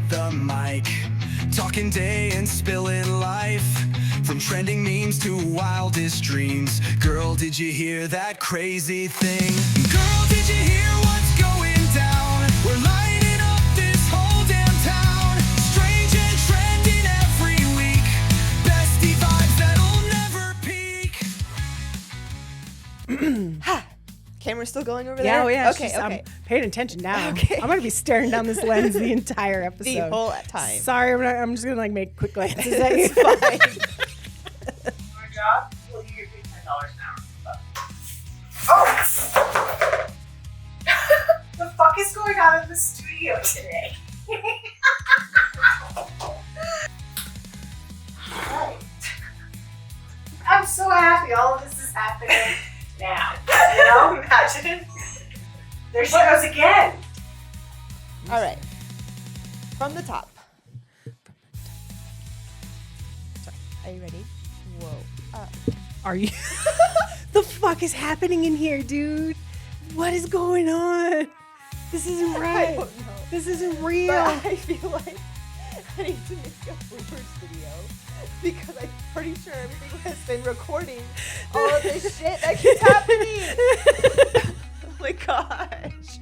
the mic, talking day and spilling life, from trending memes to wildest dreams. Girl, did you hear that crazy thing? Girl, did you hear what's going down? We're lighting up this whole damn town. Strange and trending every week. Bestie vibes that'll never peak. Ha! Camera's still going over Yeah, there? oh yeah. Okay, okay. I'm paying attention now. Okay. I'm gonna be staring down this lens the entire episode. The whole time. Sorry, I'm just gonna like make quick glances at you. It's fine. Your job? Well, you get paid $10 an hour. Oh! The fuck is going on in the studio today? Right. I'm so happy all of this is happening now. You know, imagine. There she goes again. All right. From the top. Sorry. Are you ready? Whoa. Are you? The fuck is happening in here, dude? What is going on? This isn't I right. don't know. This isn't real. But I feel like I need to make a bloopers video because I'm pretty sure everything has been recording all of this shit that keeps happening. Oh my gosh.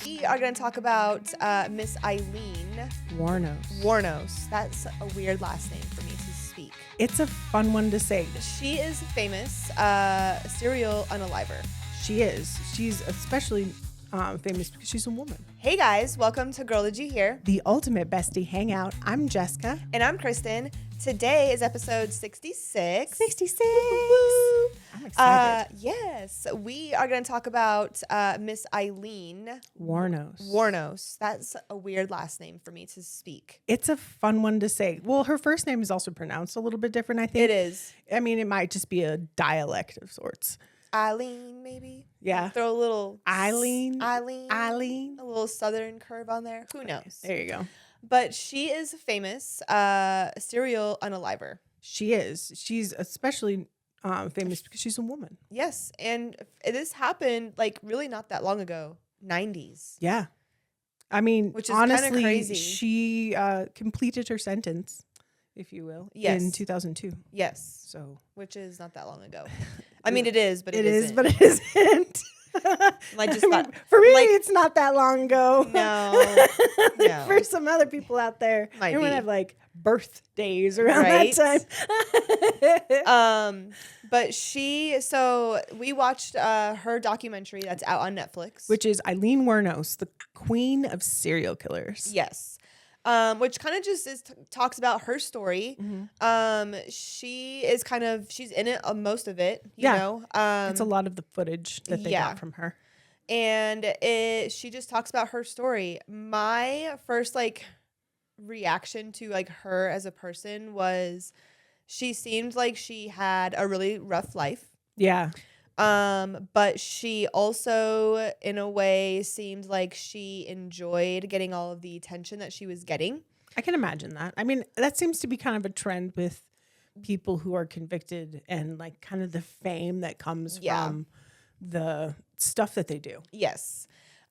We are going to talk about Miss Aileen Wuornos. That's a weird last name for me to speak. It's a fun one to say. She is famous, serial unaliver. She is. She's especially famous because she's a woman. Hey guys, welcome to Girl Did You Hear? The ultimate bestie hangout. I'm Jessica. And I'm Kristen. Today is episode 66. 66. Woo-woo. I'm excited. Yes, we are going to talk about Miss Aileen Wuornos. That's a weird last name for me to speak. It's a fun one to say. Well, her first name is also pronounced a little bit different, I think. It is. I mean, it might just be a dialect of sorts. Aileen, maybe? Yeah. Throw a little... Aileen. A little southern curve on there. Who knows? There you go. But she is famous, serial unaliver. She is. She's especially famous because she's a woman. Yes, and this happened like really not that long ago, 90s. Yeah. I mean, Which is kinda honestly, crazy. she completed her sentence, if you will, Yes. in 2002. Yes, So which is not that long ago. I mean, it is, but it isn't. is, but it isn't. I just I mean, thought, for me, like- it's not that long ago. No, no. For some other people out there, Might you would be. have like birthdays around Right? that time. But so we watched her documentary that's out on Netflix. Which is Aileen Wuornos, the queen of serial killers. Yes. Which kind of just talks about her story. Mhm. She's in it most of it, you Yeah. know. It's a lot of the footage that they yeah. got from her. And she just talks about her story. My first reaction to her as a person was she seemed like she had a really rough life. Yeah. But she also, in a way, seemed like she enjoyed getting all of the attention that she was getting. I can imagine that. I mean, that seems to be kind of a trend with people who are convicted and like kind of the fame that comes Yeah. from the stuff that they do. Yes.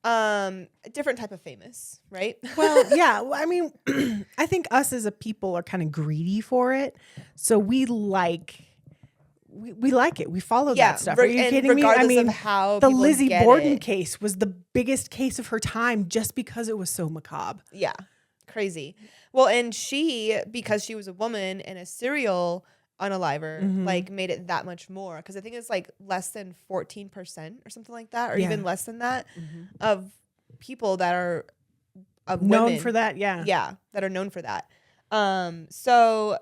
A different type of famous, right? Well, yeah. Well, I mean, I think us as a people are kind of greedy for it. So we like it. We follow that stuff. Are you and kidding me? I regardless mean, of how the people Lizzie get Borden it. case was the biggest case of her time just because it was so macabre. Yeah. Crazy. Well, and she, because she was a woman and a serial unaliver, Mhm. made it that much more. Because I think it's less than 14% or something like that, or Yeah. even less than that of people that are Known women. for that, yeah. Yeah, that are known for that. So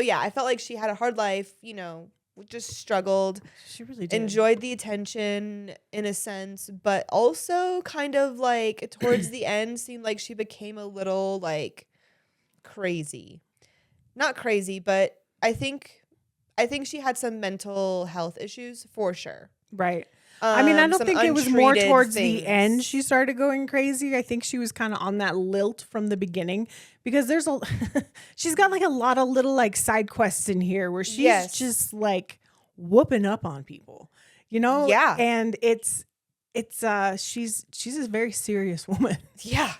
yeah, I felt like she had a hard life, just struggled, She really did. enjoyed the attention in a sense, but also kind of towards the end seemed like she became a little crazy. Not crazy, but I think she had some mental health issues for sure. Right. I mean, I don't some think it was more untreated towards things. the end she started going crazy. I think she was kind of on that lilt from the beginning because she's got a lot of little side quests in here where she's Yes. just whooping up on people, you know? Yeah. And it's it's she's a very serious woman. Yeah.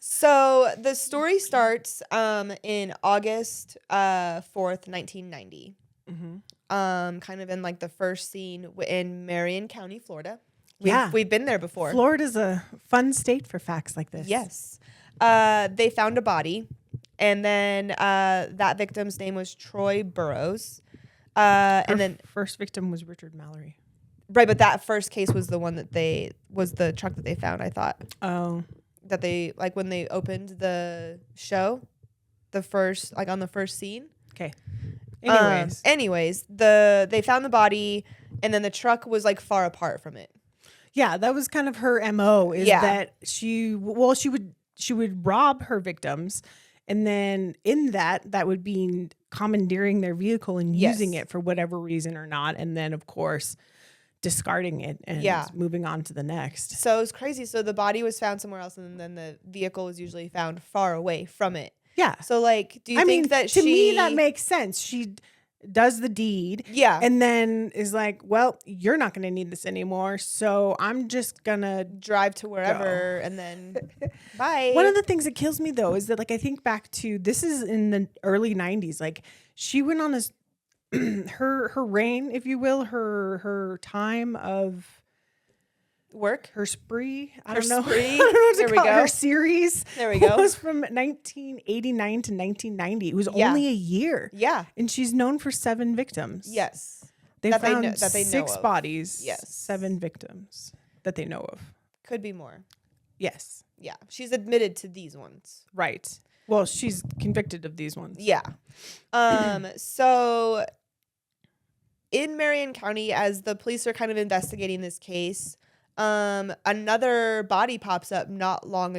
So the story starts in August 4th, 1990. Kind of in like the first scene in Marion County, Florida. We've been there before. Florida's a fun state for facts like this. Yes. They found a body, and then that victim's name was Troy Burrows. And then first victim was Richard Mallory. Right, but that first case was the one that was the truck that they found, I thought. Oh. That they, like, when they opened the show, on the first scene. Okay. Anyways, they found the body, and then the truck was like far apart from it. Yeah, that was kind of her MO. That she would rob her victims, and then in that would be commandeering their vehicle and using it for whatever reason or not, and then of course discarding it and moving on to the next. So it was crazy. So the body was found somewhere else, and then the vehicle was usually found far away from it. Yeah. So, like, do you think that to me that makes sense? She does the deed. Yeah. And then is like, well, you're not going to need this anymore, so I'm just going to drive to wherever and then bye. One of the things that kills me, though, is that, like, I think back to, this is in the early 90s. Like, she went on this, her reign, if you will, her time of work, her spree. I her don't know. Spree. I don't know what to There we call it. go. Her series. There we go. Was from 1989 to 1990. It was only a year. Yeah. And she's known for 7 victims. Yes. They That found they know 6 of. bodies. Yes. 7 victims that they know of. Could be more. Yes. Yeah. She's admitted to these ones. Right. Well, she's convicted of these ones. Yeah. So in Marion County, as the police are kind of investigating this case, another body pops up not long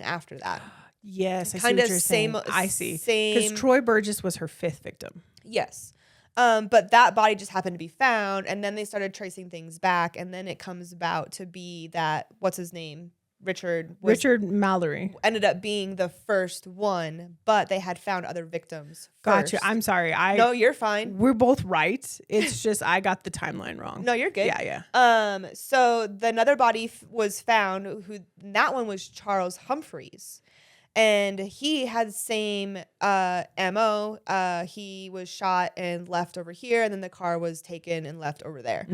after that. Yes, I see Kinda what you're same- saying. I see. same- Because Troy Burgess was her 5th victim. Yes. But that body just happened to be found, and then they started tracing things back, and then it comes about to be that, what's his name? Richard Mallory. ended up being the first one, but they had found other victims Gotcha. first. I'm sorry. No, you're fine. We're both right. It's just I got the timeline wrong. No, you're good. Yeah. So another body was found, that one was Charles Humphreys. And he had the same MO. He was shot and left over here, and then the car was taken and left over there.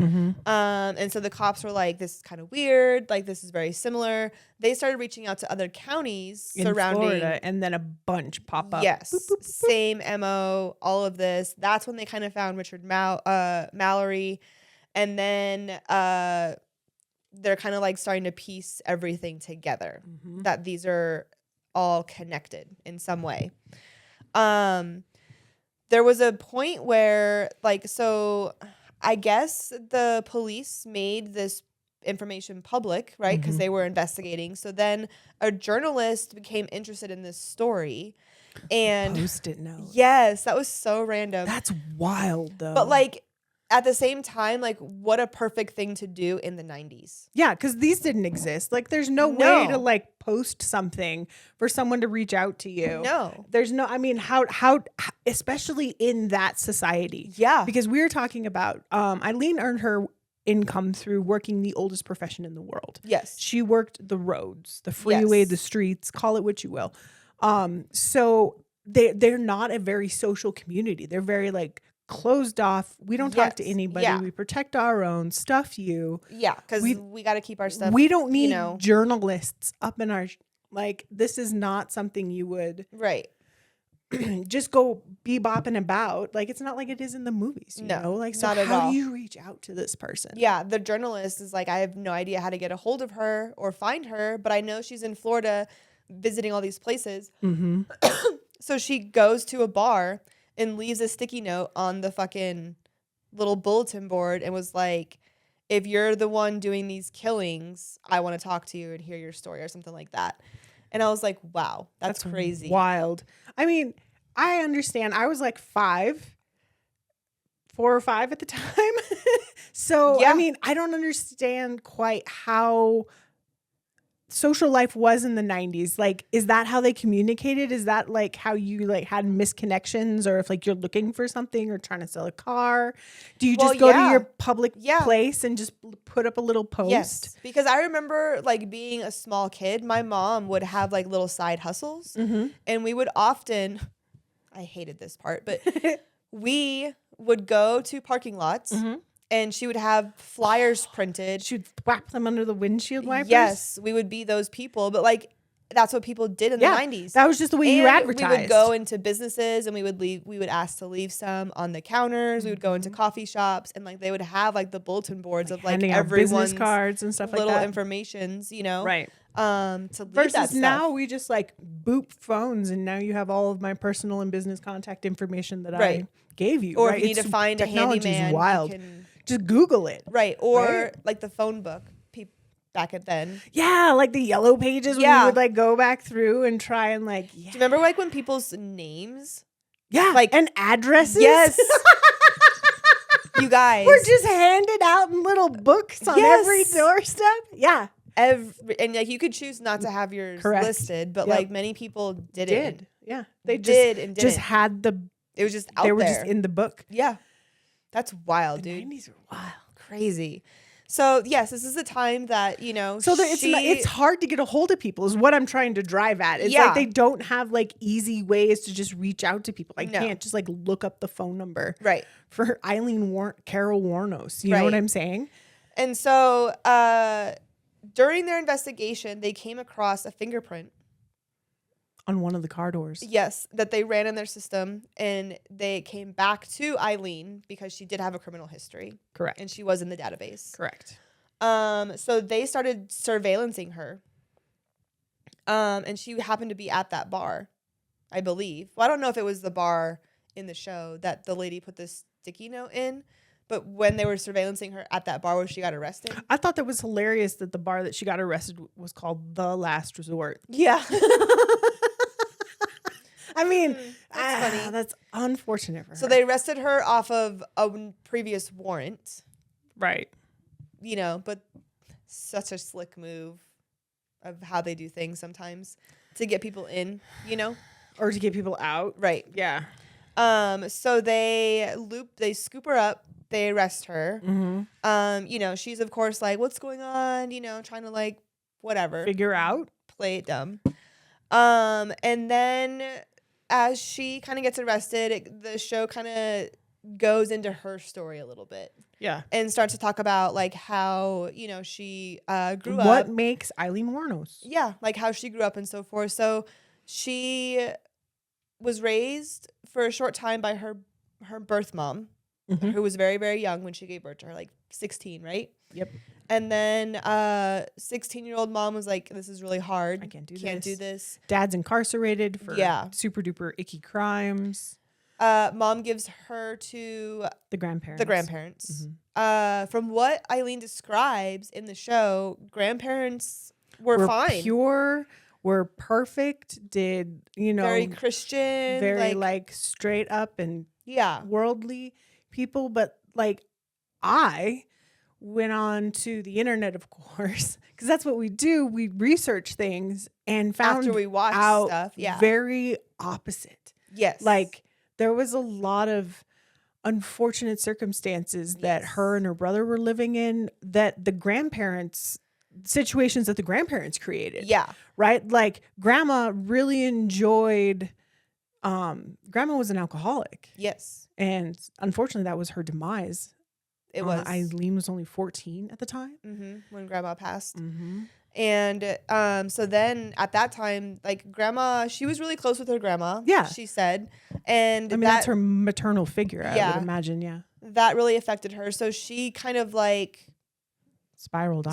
And so the cops were like, this is kind of weird. Like, this is very similar. They started reaching out to other counties In surrounding Florida, and then a bunch pop up. Yes, Boop, boop, boop, boop. same MO, all of this. That's when they kind of found Richard Mallory. And then they're kind of like starting to piece everything together, that these are all connected in some way. There was a point where, like, so I guess the police made this information public, right? Because they were investigating. So then a journalist became interested in this story. And Post-it note. yes, that was so random. That's wild, though. But, like, at the same time, like, what a perfect thing to do in the 90s. Yeah, because these didn't exist. Like, there's no way to, like, post something for someone to reach out to you. No. There's no, I mean, how especially in that society. Yeah. Because we were talking about, Aileen earned her income through working the oldest profession in the world. Yes. She worked the roads, the freeway, Yes. the streets, call it what you will. So they're not a very social community. They're very, like, closed off. We don't talk to Yes. anybody. Yeah. We protect our own stuff. Yeah, because we got to keep our stuff. We don't need you know. journalists up in our like. This is not something you would Right. just go bebopping about. Like, it's not like it is in the movies. You No, know? Like, so not at how all. do you reach out to this person? Yeah, the journalist is like, I have no idea how to get a hold of her or find her, but I know she's in Florida visiting all these places. Mm-hmm. So she goes to a bar and leaves a sticky note on the fucking little bulletin board and was like, if you're the one doing these killings, I want to talk to you and hear your story or something like that. And I was like, wow, that's crazy. Wild. I mean, I understand. I was like 4 or 5 at the time. So, Yeah. I mean, I don't understand quite how social life was in the 90s, like, is that how they communicated? Is that like how you like had misconnections, or if like you're looking for something or trying to sell a car, do you just go to your public place and just put up a little post? Yes, because I remember like being a small kid, my mom would have like little side hustles, and we would often, I hated this part, but we would go to parking lots. And she would have flyers printed. She would wrap them under the windshield wipers? Yes, we would be those people. But like, that's what people did in the 90s. That was just the way you advertised. We would go into businesses and we would ask to leave some on the counters. We would go into coffee shops and like they would have like the bulletin boards of like everyone's business cards and stuff like that. Little informations, you know. Right. To leave versus that stuff. now we just like boop phones and now you have all of my personal and business contact information that I gave you. Or if you need to find a handyman, wild. Just Google it. Right. Or like the phone book back at then. Yeah, like the yellow pages when you would like go back through and try and like. Do you remember like when people's names? Yeah, like and addresses. Yes. You guys were just handed out in little books on every doorstep. Yeah. And like you could choose not to have yours listed, but like many people did. Yeah, they just had the. It was just out there. They were just in the book. Yeah, that's wild, dude. 90s are wild, crazy. So yes, this is the time that So it's hard to get a hold of people. Is what I'm trying to drive at. It's like they don't have like easy ways to just reach out to people. I can't just like look up the phone number for Aileen Carol Wuornos. You know what I'm saying? And so during their investigation, they came across a fingerprint on one of the car doors. Yes, that they ran in their system, and they came back to Aileen because she did have a criminal history. Correct. And she was in the database. Correct. So they started surveillancing her. And she happened to be at that bar, I believe. Well, I don't know if it was the bar in the show that the lady put this sticky note in, but when they were surveillancing her at that bar where she got arrested. I thought that was hilarious that the bar that she got arrested was called The Last Resort. Yeah. I mean, that's funny. That's unfortunate for her. So they arrested her off of a previous warrant. Right. But such a slick move of how they do things sometimes to get people in, Or to get people out. Right. Yeah. So they scoop her up, they arrest her. Mm-hmm. She's of course like, what's going on? Trying to like, whatever. Figure out. Play it dumb. And then as she kind of gets arrested, the show kind of goes into her story a little bit. Yeah. And starts to talk about like how, she grew up. What makes Aileen Wuornos? Yeah. Like how she grew up and so forth. So she was raised for a short time by her birth mom, who was very, very young when she gave birth to her, like 16, right? Yep. And then 16-year-old mom was like, this is really hard. I can't do this. Dad's incarcerated for super duper icky crimes. Mom gives her to the grandparents. From what Aileen describes in the show, grandparents were fine. Pure, were perfect, did, very Christian. Very like straight up and worldly people. But like I went on to the internet, of course, because that's what we do. We research things and found after we watch out stuff, very opposite. Yes. Like there was a lot of unfortunate circumstances that her and her brother were living in, that the grandparents, situations that the grandparents created. Yeah. Right? Like grandma really enjoyed, grandma was an alcoholic. Yes. And unfortunately that was her demise. It was. Aileen was only 14 at the time. When grandma passed. And so then at that time, like grandma, she was really close with her grandma. Yeah. She said. And I mean, that's her maternal figure, I would imagine. Yeah. That really affected her. So she kind of like spiraled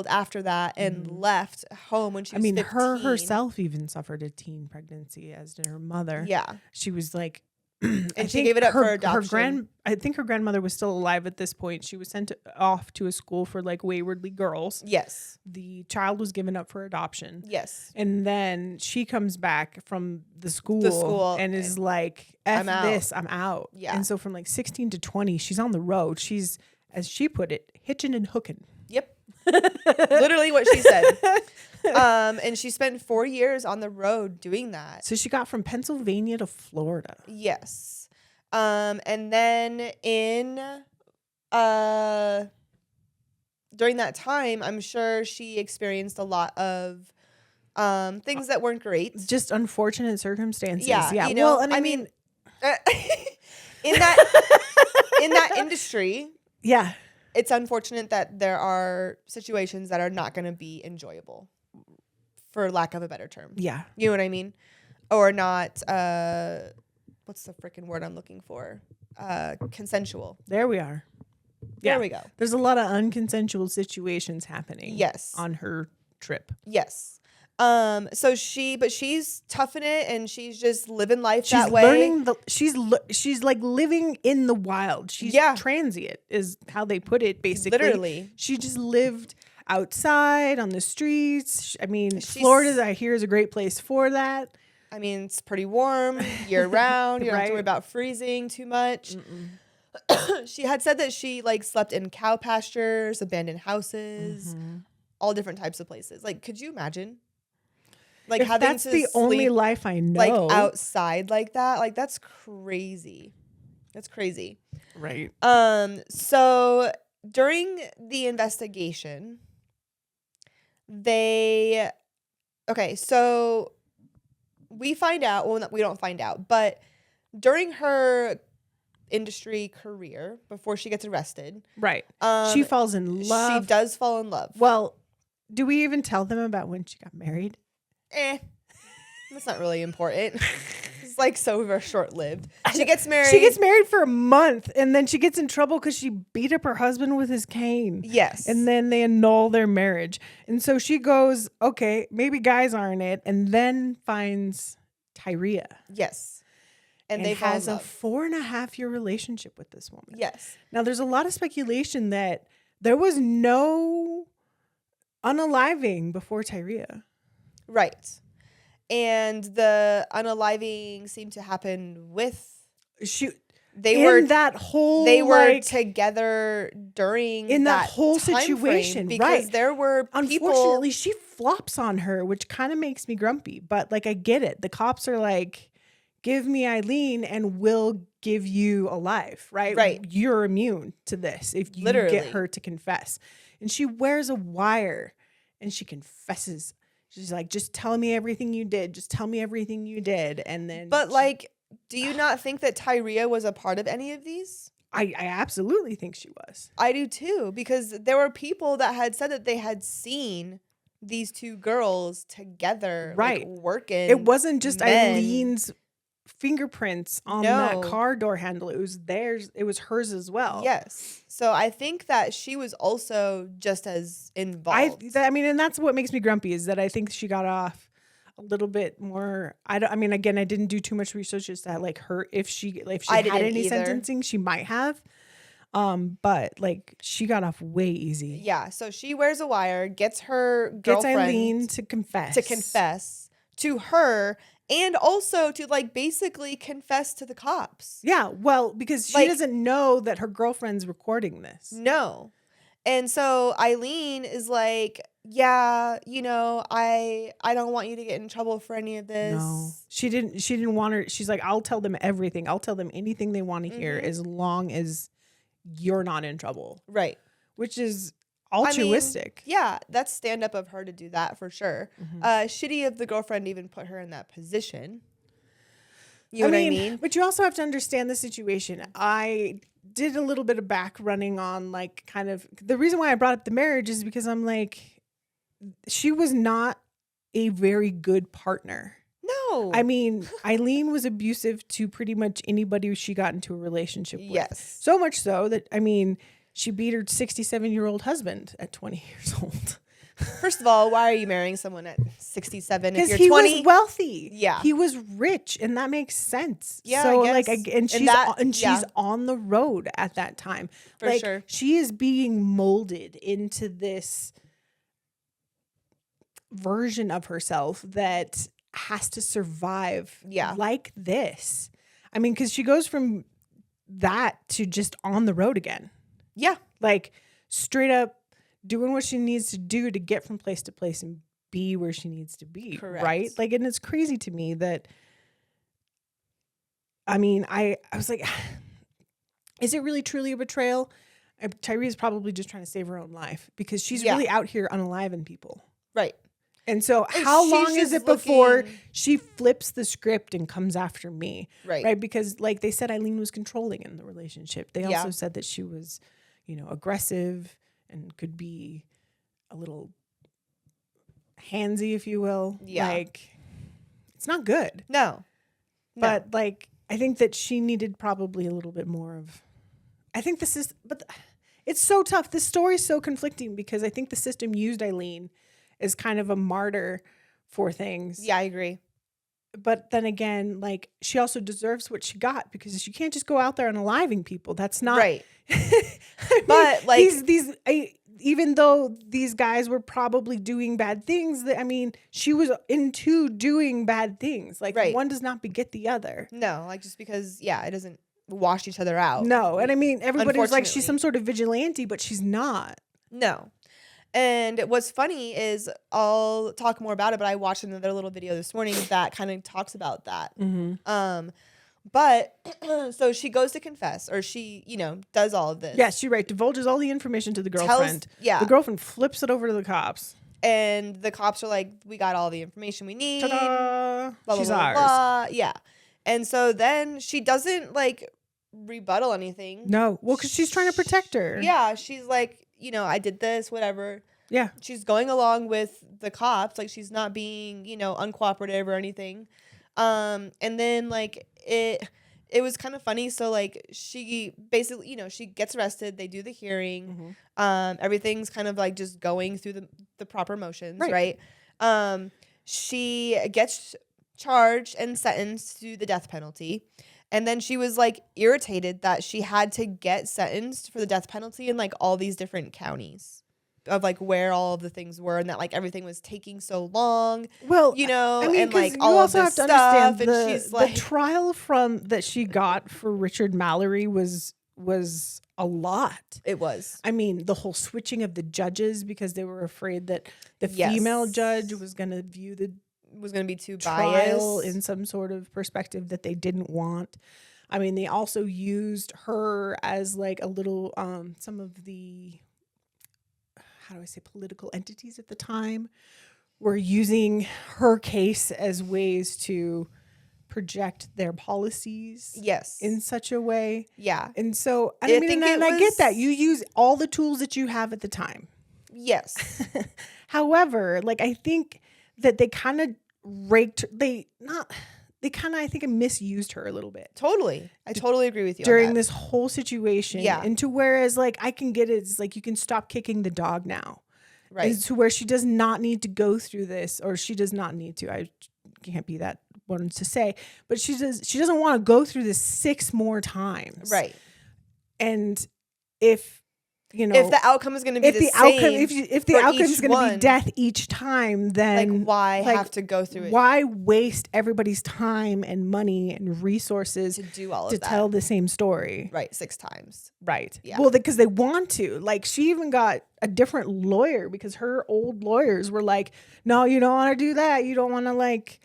after that and left home when she was 15. Her herself even suffered a teen pregnancy, as did her mother. Yeah. She was like, and she gave it up for adoption. I think her grandmother was still alive at this point. She was sent off to a school for like waywardly girls. Yes. The child was given up for adoption. Yes. And then she comes back from the school and is like, F this, I'm out. Yeah. And so from like 16 to 20, she's on the road. She's, as she put it, hitching and hooking. Yep. Literally what she said. And she spent 4 years on the road doing that. So she got from Pennsylvania to Florida. Yes. And then during that time, I'm sure she experienced a lot of things that weren't great. Just unfortunate circumstances. Yeah. You know, well, and I mean in that industry, yeah, it's unfortunate that there are situations that are not going to be enjoyable, for lack of a better term. yeah. You know what I mean? Or not, what's the freaking word I'm looking for? Consensual. There we are. There we go. There's a lot of unconsensual situations happening. Yes. On her trip. Yes. So she's toughing it and she's just living life She's that way. learning she's like living in the wild. She's transient is how they put it basically. Literally. She just lived outside on the streets. I mean, Florida I hear is a great place for that. I mean, it's pretty warm year round. You don't have to Right. worry about freezing too much. She had said that she like slept in cow pastures, abandoned houses, all different types of places. Like, could you imagine? Like If having that's to the only sleep, life I know. like outside like that. Like that's crazy. That's crazy. Right. So during the investigation, so we find out, well, we don't find out, but during her industry career, before she gets arrested, Right. She falls in love. She does fall in love. Well, do we even tell them about when she got married? That's not really important. It's like so very short-lived. She gets married. She gets married for a month, and then she gets in trouble because she beat up her husband with his cane. Yes. And then they annul their marriage. And so she goes, okay, maybe guys aren't it, and then finds Tyria. Yes. And They they has fall a in love. 4.5-year relationship with this woman. Yes. Now, there's a lot of speculation that there was no unaliving before Tyria. Right. And the unaliving seemed to happen with they were together during in that whole time situation, frame because right? there were people. Unfortunately, she flops on her, which kind of makes me grumpy. But like, I get it. The cops are like, "Give me Aileen, and we'll give you a life." Right? Right. You're immune to this if you Literally. get her to confess. And she wears a wire, and she confesses. She's like, "Just tell me everything you did. Just tell me everything you did." And then, But like, do you not think that Tyria was a part of any of these? I absolutely think she was. I do too, because there were people that had said that they had seen these two girls together, Right. like, working. It wasn't just men. Eileen's fingerprints on that car door handle. It was theirs. It was hers as well. Yes. So I think that she was also just as involved. I mean, and that's what makes me grumpy is that I think she got off a little bit more. I mean, again, I didn't do too much research as to like her if she had didn't any either. sentencing, she might have. But like she got off way easy. Yeah. So she wears a wire, gets her Gets girlfriend Aileen to confess to her, and also to like basically confess to the cops. Yeah, well, because she Like- doesn't know that her girlfriend's recording this. No. And so Aileen is like, yeah, you know, I don't want you to get in trouble for any of this. No, she didn't want her. She's like, I'll tell them everything. I'll tell them anything they want to hear as long as you're not in trouble. Right. Which is I mean, altruistic. yeah, that's stand up of her to do that for sure. Shitty of the girlfriend even put her in that position. You know what I mean? But you also have to understand the situation. I did a little bit of back running on like kind of the reason why I brought up the marriage is because I'm like, she was not a very good partner. No. I mean, Aileen was abusive to pretty much anybody she got into a relationship with. Yes. So much so that, I mean, she beat her 67-year-old husband at 20 years old. First of all, why are you marrying someone at 67 if Because you're he 20? was wealthy. Yeah. He was rich, and that makes sense. Yeah, So, I guess. like, and she's on the road at that time. For like, sure. She is being molded into this version of herself that has to survive like this. I mean, because she goes from that to just on the road again. Yeah. Like straight up doing what she needs to do to get from place to place and be where she needs to be. Correct. Right? Like, and it's crazy to me that, I mean, I was like, is it really truly a betrayal? Tyree is probably just trying to save her own life because she's really out here unaliving people. Right. And so And how she's long is just it before looking- she flips the script and comes after me? Right. Right. Because like they said, Aileen was controlling in the relationship. They Yeah. also said that she was, aggressive and could be a little handsy, if you will. Yeah. Like, it's not good. No. But like, I think that she needed probably a little bit more of, I think this is, it's so tough. This story is so conflicting because I think the system used Aileen as kind of a martyr for things. Yeah, I agree. But then again, like, she also deserves what she got because she can't just go out there and aliving people. That's not Right. but like- even though these guys were probably doing bad things, she was into doing bad things. Like, Right. one does not beget the other. No, like just because, it doesn't wash each other out. No, and everybody was like, she's Unfortunately. some sort of vigilante, but she's not. No. And what's funny is I'll talk more about it, but I watched another little video this morning that kind of talks about that. But so she goes to confess, or she, does all of this. Yeah, she divulges all the information to the girlfriend. The girlfriend flips it over to the cops. And the cops are like, we got all the information we need. Ta-da! Blah, She's blah, blah, ours. blah. Yeah. And so then she doesn't like rebuttal anything. No, well, because she's trying to protect her. Yeah. She's like, I did this, whatever. Yeah. She's going along with the cops. Like, she's not being, uncooperative or anything. And then like it was kind of funny. So like she basically, she gets arrested. They do the hearing. Everything's kind of like just going through the proper motions, right? She gets charged and sentenced to the death penalty. And then she was like irritated that she had to get sentenced for the death penalty in like all these different counties of like where all of the things were, and that like everything was taking so long. Well, and 'cause like all of this stuff. And she's like, the trial that she got for Richard Mallory was a lot. it was. The whole switching of the judges because they were afraid that the Yes. female judge was going to view the Was going to be too trial biased in some sort of perspective that they didn't want. They also used her as like a little some of the, how do I say, political entities at the time were using her case as ways to project their policies Yes. in such a way. Yeah. And so I think and it I get that was- you use all the tools that you have at the time. Yes. However, like, I think that they kind of I think misused her a little bit Totally. I totally agree with you during on that. this whole situation. Yeah. And to whereas like I can get it, it's like you can stop kicking the dog now. Right. And to where she does not need to go through this, or she does not need to. I can't be that one to say, but she doesn't want to go through this 6 more times. Right. And if If the outcome is going to be the same, if the for outcome is each going to be one, death each time, then like why like, have to go through it why waste everybody's time and money and resources to do all of to that? tell the same story? Right, 6 times. Right. Yeah. Well, because they want to. Like, she even got a different lawyer because her old lawyers were like, "No, you don't want to do that. You don't want to like."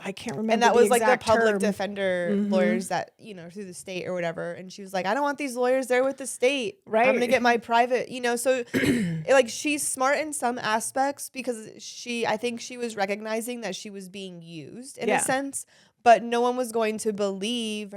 I can't remember. And that was like the exact public term. defender lawyers that, through the state or whatever. And she was like, I don't want these lawyers there with the state. Right. I'm going to get my private, so like she's smart in some aspects because I think she was recognizing that she was being used in a sense, but no one was going to believe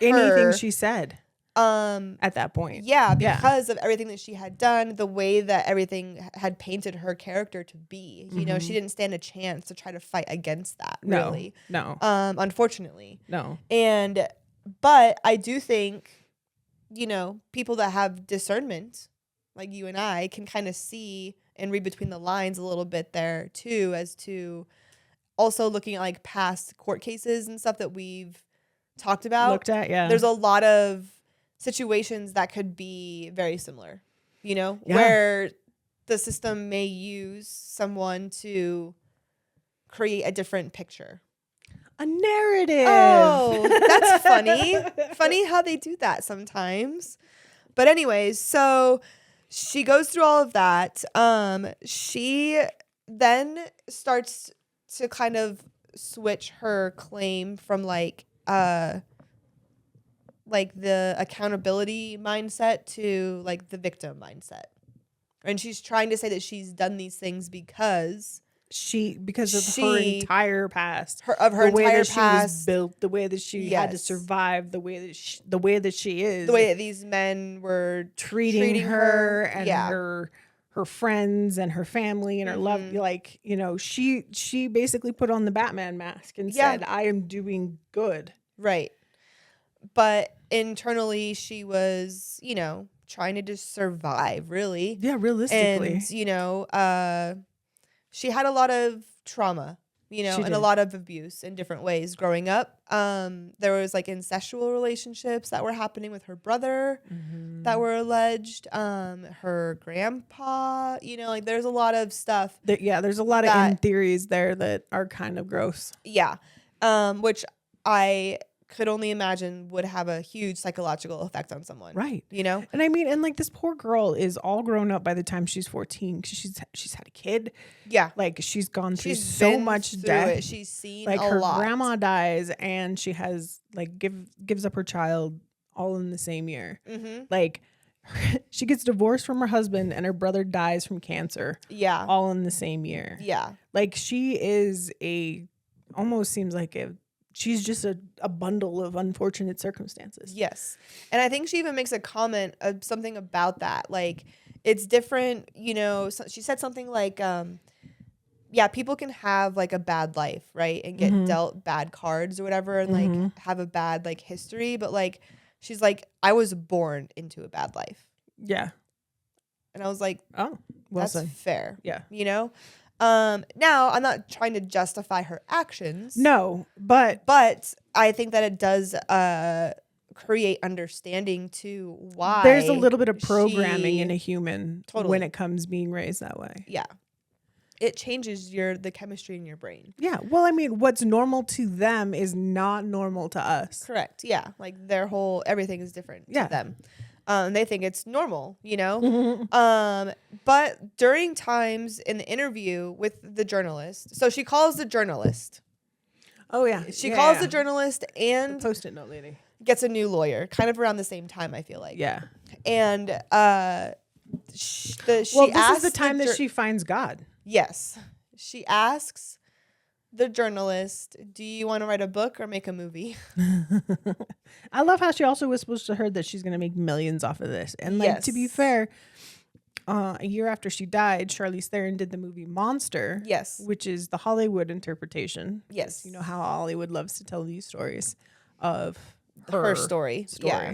anything her. she said at that point. Yeah, because of everything that she had done, the way that everything had painted her character to be. She didn't stand a chance to try to fight against that, really. No. Unfortunately. No. But I do think, people that have discernment, like you and I, can kind of see and read between the lines a little bit there too, as to also looking at like past court cases and stuff that we've talked about. Looked at, yeah. There's a lot of situations that could be very similar, where the system may use someone to create a different picture. A narrative. Oh, that's funny. Funny how they do that sometimes. But anyways, so she goes through all of that. She then starts to kind of switch her claim from like the accountability mindset to like the victim mindset. And she's trying to say that she's done these things because of her entire past, the way that she was built, the way that she had to survive, the way that she is, the way that these men were treating her and her friends and her family and her love. Like, you know, she basically put on the Batman mask and said, I am doing good. Right. But internally she was, you know, trying to just survive, really. Yeah, realistically. And, you know, she had a lot of trauma, you know, and a lot of abuse in different ways growing up. There was like incestual relationships that were happening with her brother that were alleged. Her grandpa, you know, like there's a lot of stuff. There's a lot of in theories there that are kind of gross. Yeah. Which I could only imagine would have a huge psychological effect on someone. Right. You know? And I mean, and like this poor girl is all grown up by the time she's 14 because she's had a kid. Yeah. Like she's gone through so much death. She's seen like a her lot. Grandma dies and she has like gives up her child all in the same year. Like she gets divorced from her husband and her brother dies from cancer. Yeah. All in the same year. Yeah. Like she is almost seems like she's just a bundle of unfortunate circumstances. Yes. And I think she even makes a comment of something about that. Like, it's different, you know, so she said something like, people can have like a bad life, right? And get dealt bad cards or whatever and like have a bad like history. But like, she's like, I was born into a bad life. Yeah. And I was like, oh, well that's said. fair. Yeah. You know? Now I'm not trying to justify her actions. No, but I think that it does create understanding to why there's a little bit of programming in a human when it comes being raised that way. Yeah. It changes the chemistry in your brain. Yeah. Well, I mean, what's normal to them is not normal to us. Correct. Yeah. Like everything is different to them. They think it's normal, you know? But during times in the interview with the journalist, so she calls the journalist. Oh, yeah. She calls the journalist and the Post-it note lady gets a new lawyer, kind of around the same time, I feel like. Yeah. And this is the time that she finds God. Yes. She asks the journalist, do you want to write a book or make a movie? I love how she also whispers to her that she's going to make millions off of this. And like, to be fair, a year after she died, Charlize Theron did the movie Monster. Yes. Which is the Hollywood interpretation. Yes. You know how Hollywood loves to tell these stories of her story. Yeah.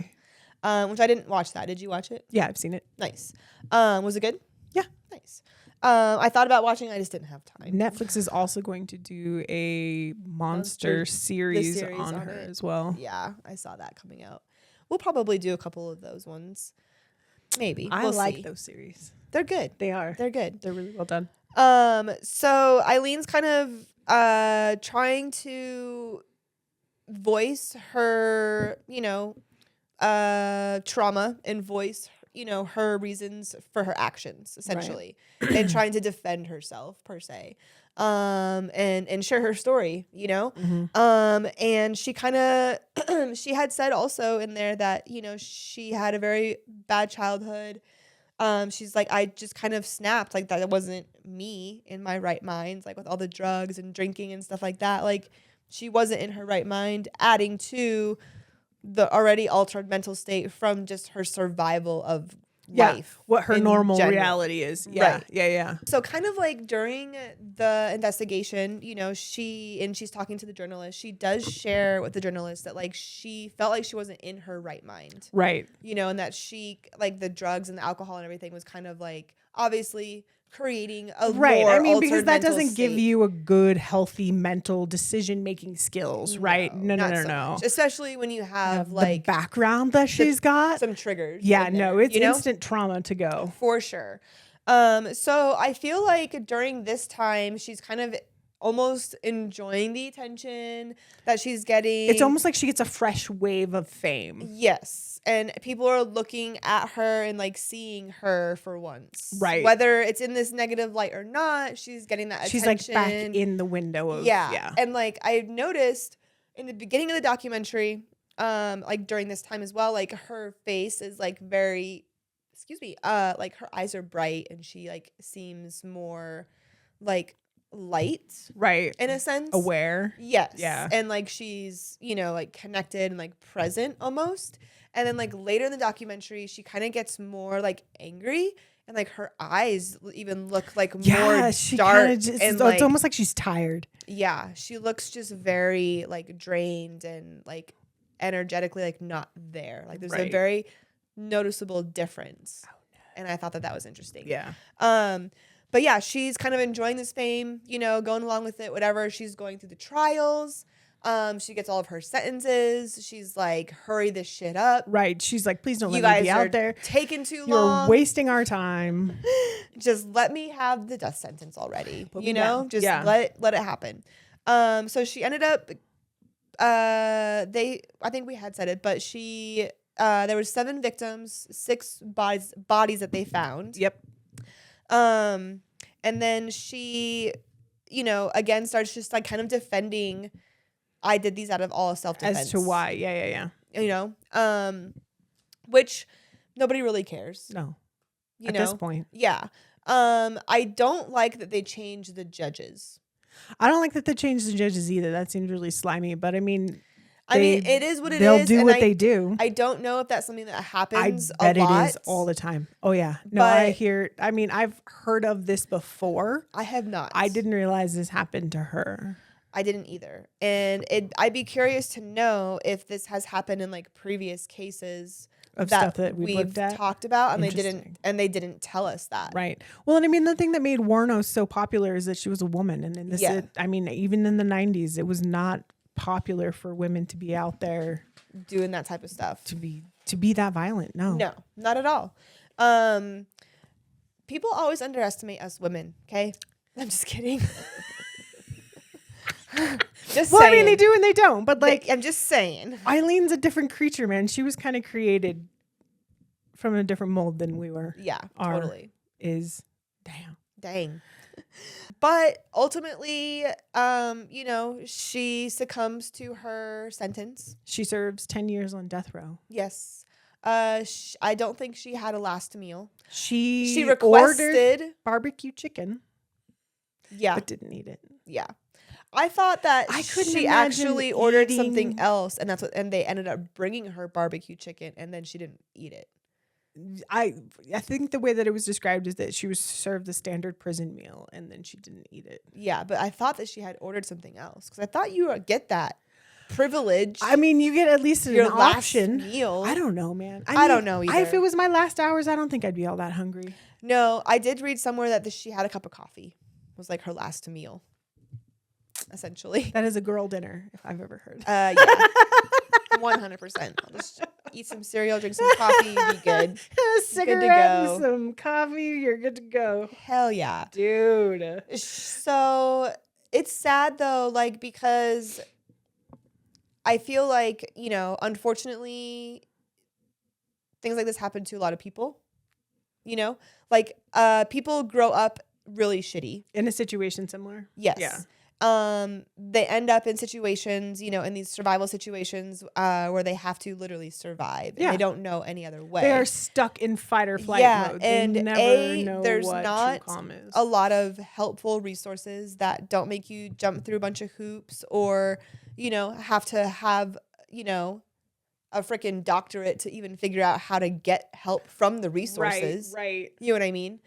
Which I didn't watch that. Did you watch it? Yeah, I've seen it. Nice. Was it good? Yeah. Nice. I thought about watching it. I just didn't have time. Netflix is also going to do a monster series on her as well. Yeah, I saw that coming out. We'll probably do a couple of those ones. Maybe. I we'll like see. those series. They're good. They are. They're good. They're really well done. So Eileen's kind of trying to voice her, you know, trauma and voice, you know, her reasons for her actions, essentially, and trying to defend herself per se, and share her story, you know. And she kind of she had said also in there that, you know, she had a very bad childhood. She's like, I just kind of snapped, like that wasn't me in my right mind, like with all the drugs and drinking and stuff like that. Like she wasn't in her right mind, adding to the already altered mental state from just her survival of life. What her normal reality is. Yeah. Right. Yeah. So kind of like during the investigation, you know, she's talking to the journalist. She does share with the journalist that like she felt like she wasn't in her right mind. Right. You know, and that she like the drugs and the alcohol and everything was kind of like obviously creating a more I mean, because altered that mental doesn't give state. you a good, healthy mental decision making skills, right? No. Not so much. Especially when you have like the background that she's got. some triggers. Yeah, in there, no, it's you know? instant trauma to go. For sure. So I feel like during this time, she's kind of almost enjoying the attention that she's getting. It's almost like she gets a fresh wave of fame. Yes. And people are looking at her and like seeing her for once. Right. Whether it's in this negative light or not, she's getting that She's attention. like back in the window of yeah. And like I've noticed in the beginning of the documentary, like during this time as well, like her face is like very, like her eyes are bright and she like seems more like light, right, in a sense, aware. Yes. Yeah. And like she's, like connected and like present almost. And then like later in the documentary, she kind of gets more like angry and like her eyes even look like more she dark. And like, it's almost like she's tired. Yeah. She looks just very like drained and like energetically like not there. Like there's a very noticeable difference. Oh, no. And I thought that was interesting. Yeah. But yeah, she's kind of enjoying this fame, going along with it, whatever. She's going through the trials. She gets all of her sentences. She's like, hurry this shit up. Right. She's like, please don't You let me guys be are out there. taking too long. You're wasting our time. Just let me have the death sentence already. Put me down. Just Yeah. let it happen. So she ended up I think we had said it, but she there was 7 victims, 6 bodies that they found. Yep. And then she, again starts just like kind of defending, I did these out of all self-defense. As to why. Yeah. Which nobody really cares. No. At this point. Yeah. I don't like that they changed the judges. I don't like that they changed the judges either. That seems really slimy. But I mean, it is what it is. They'll do what they do. I don't know if that's something that happens I bet a lot. it is all the time. Oh, yeah. No, But I've heard of this before. I have not. I didn't realize this happened to her. I didn't either. And I'd be curious to know if this has happened in like previous cases Of stuff that we've looked at. talked about, and Interesting. they didn't tell us that. Right. Well, and I mean, the thing that made Wuornos so popular is that she was a woman. And in this, Yeah. even in the 90s, it was not popular for women to be out there Doing that type of stuff. to be that violent. No. No, not at all. People always underestimate us women, okay? I'm just kidding. Just Well, saying. I mean, they do and they don't. But like, I'm just saying. Eileen's a different creature, man. She was kind of created from a different mold than we were. Yeah, Are. totally. Dang. But ultimately, she succumbs to her sentence. She serves 10 years on death row. Yes. I don't think she had a last meal. She requested ordered barbecue chicken, Yeah. but didn't eat it. Yeah. I thought that I couldn't she imagine actually ordered eating- something else, and they ended up bringing her barbecue chicken, and then she didn't eat it. I think the way that it was described is that she was served the standard prison meal and then she didn't eat it. Yeah, but I thought that she had ordered something else because I thought you would get that privilege. I mean, you get at least an your last option. meal. I don't know, man. I don't know either. If it was my last hours, I don't think I'd be all that hungry. No, I did read somewhere that she had a cup of coffee. Was like her last meal, essentially. That is a girl dinner, if I've ever heard. Yeah, 100%. I'll just eat some cereal, drink some coffee, be good. A cigarette go. and some coffee, you're good to go. Hell yeah, Dude. So it's sad though, like because I feel like unfortunately, things like this happen to a lot of people. Like people grow up really shitty. In a situation similar? Yes. Yeah. They end up in situations, in these survival situations where they have to literally survive. And Yeah. they don't know any other way. They are stuck in fight or flight mode. They and never know there's what not true calm is. a lot of helpful resources that don't make you jump through a bunch of hoops or, have to have, a freaking doctorate to even figure out how to get help from the resources. Right. You know what I mean?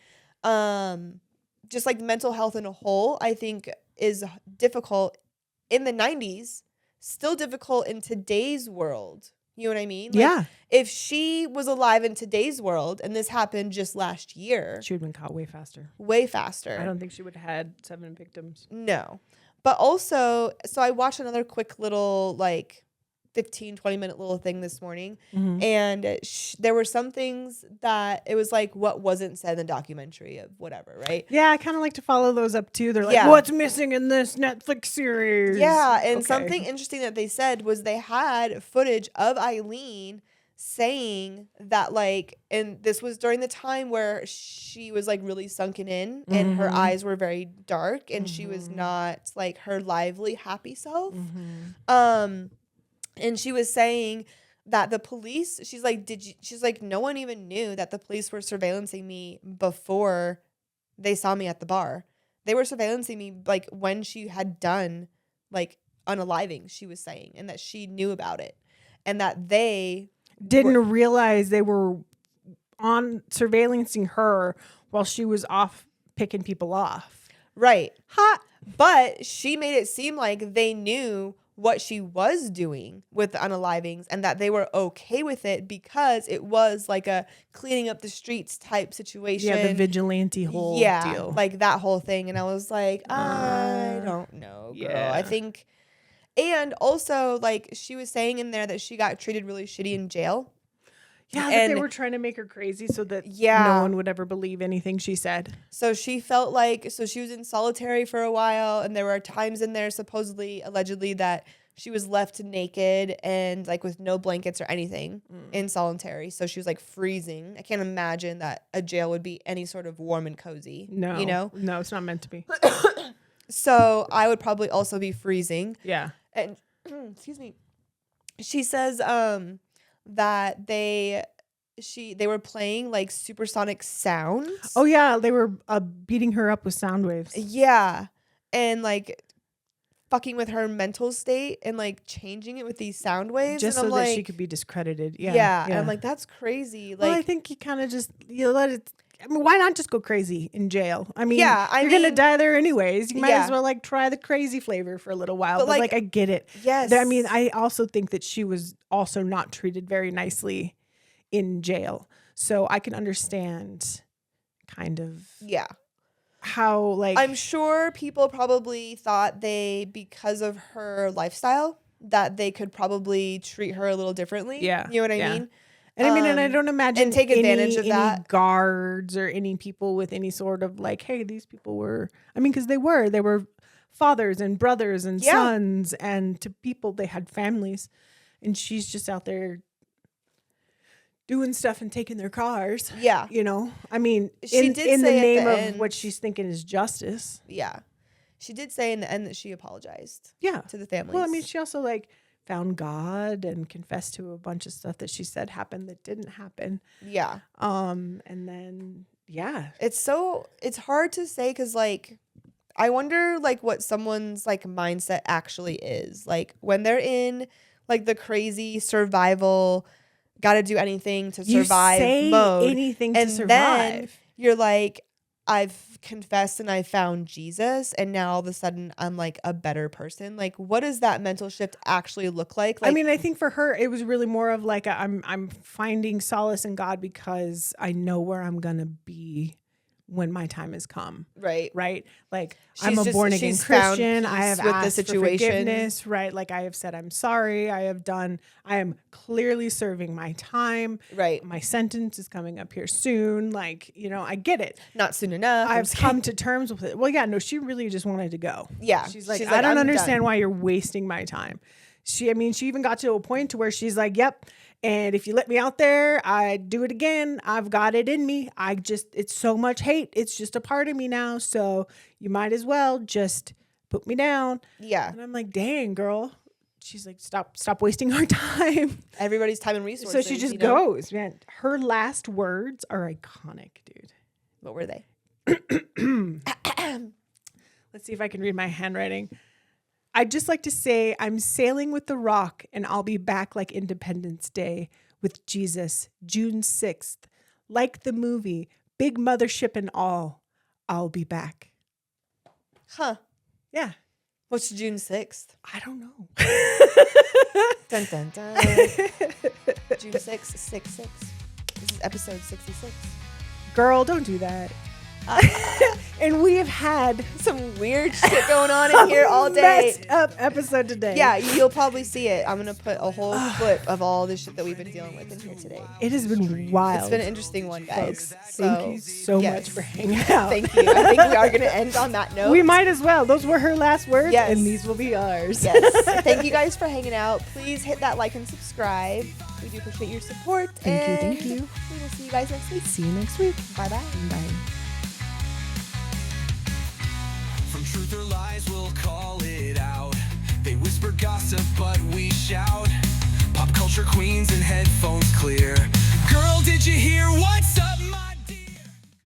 Just like mental health in a whole, I think is difficult in the 90s, still difficult in today's world. You know what I mean? Like, Yeah. If she was alive in today's world and this happened just last year, She would have been caught way faster. way faster. I don't think she would have had 7 victims. No. But also, so I watched another quick little 15, 20-minute little thing this morning. And there were some things that it was like what wasn't said in the documentary of whatever, right? Yeah, I kind of like to follow those up too. They're like, Yeah. what's missing in this Netflix series? Yeah, and Okay. something interesting that they said was they had footage of Aileen saying that, like, and this was during the time where she was like really sunken in and her eyes were very dark and she was not like her lively, happy self. And she was saying that the police, she's like, no one even knew that the police were surveillancing me before they saw me at the bar. They were surveillancing me like when she had done like unaliving, she was saying, and that she knew about it and that they Didn't realize they were on surveillancing her while she was off picking people off. right. But she made it seem like they knew what she was doing with the unalivings and that they were okay with it because it was like a cleaning up the streets type situation. Yeah, the vigilante whole deal. Like that whole thing. And I was like, I don't know, girl. yeah. I think, and also like she was saying in there that she got treated really shitty in jail. Yeah, that and they were trying to make her crazy so that Yeah. no one would ever believe anything she said. So she felt like, so she was in solitary for a while, and there were times in there, supposedly, allegedly, that she was left naked and like with no blankets or anything in solitary. So she was like freezing. I can't imagine that a jail would be any sort of warm and cozy. No. You know? No, it's not meant to be. So I would probably also be freezing. Yeah. And excuse me. She says that they were playing like supersonic sounds. Oh, yeah. They were beating her up with sound waves. Yeah. And like fucking with her mental state and like changing it with these sound waves. Just and so I'm that like, she could be discredited. Yeah. Yeah. And I'm like, that's crazy. Like, well, I think you kind of just, you let it. I mean, why not just go crazy in jail? I mean, Yeah, I you're going to mean- die there anyways. You might Yeah. as well like try the crazy flavor for a little while. But, But, like, I get it. yes. I mean, I also think that she was also not treated very nicely in jail. So I can understand kind of yeah. how like I'm sure people probably thought because of her lifestyle, that they could probably treat her a little differently. Yeah, You know what I yeah. mean? And I mean, and I don't imagine and take advantage of any that. guards or any people with any sort of like, hey, these people were, I mean, because they were fathers and brothers and Yeah. sons, and to people, they had families. And she's just out there doing stuff and taking their cars. Yeah. You know, I mean, She in did the say at name the of end- what she's thinking is justice. Yeah. She did say in the end that she apologized Yeah. to the families. Well, I mean, she also like found God and confessed to a bunch of stuff that she said happened that didn't happen. yeah. And then yeah. It's hard to say because like I wonder like what someone's like mindset actually is. Like when they're in like the crazy survival, gotta do anything to survive you say mode. anything to And survive. then you're like, I've confessed and I found Jesus, and now all of a sudden I'm like a better person. Like, what does that mental shift actually look like? I mean, I think for her it was really more of like I'm finding solace in God because I know where I'm gonna be when my time has come. right. Right? Like She's I'm a born again she's found Christian. I peace have with the asked for situation. forgiveness, right? Like I have said I'm sorry. I am clearly serving my time. Right. My sentence is coming up here soon. Like, you know, I get it. Not soon enough. I'm I've just come to terms with it. Well, yeah, no, she really just wanted to go. Yeah. She's like, She's I like, don't "I'm understand done." why you're wasting my time. She even got to a point to where she's like, yep. And if you let me out there, I'd do it again. I've got it in me. It's so much hate. It's just a part of me now. So you might as well just put me down. Yeah. And I'm like, dang, girl. She's like, stop wasting our time. Everybody's time and So resources. she just you know? goes, man. Her last words are iconic, dude. What were they? Let's see if I can read my handwriting. I'd just like to say I'm sailing with the rock and I'll be back like Independence Day with Jesus, June 6th. Like the movie, big mothership and all, I'll be back. Huh. Yeah. What's June 6th? I don't know. Dun, dun, dun. June 6th, 6-6. This is episode 66. Girl, don't do that. And we have had Some weird shit going on in here all day. messed up episode today. Yeah, you'll probably see it. I'm gonna put a whole clip of all the shit that we've been dealing with in here today. It has been wild. It's been an interesting one, guys. Folks, thank you so much for hanging out. Thank you. I think we are gonna end on that note. We might as well. Those were her last words, Yes. and these will be ours. Yes. Thank you guys for hanging out. Please hit that like and subscribe. We do appreciate your support. Thank you. We will see you guys next week. See you next week. Bye bye. Bye. From truth or lies, we'll call it out. They whisper gossip, but we shout. Pop culture queens and headphone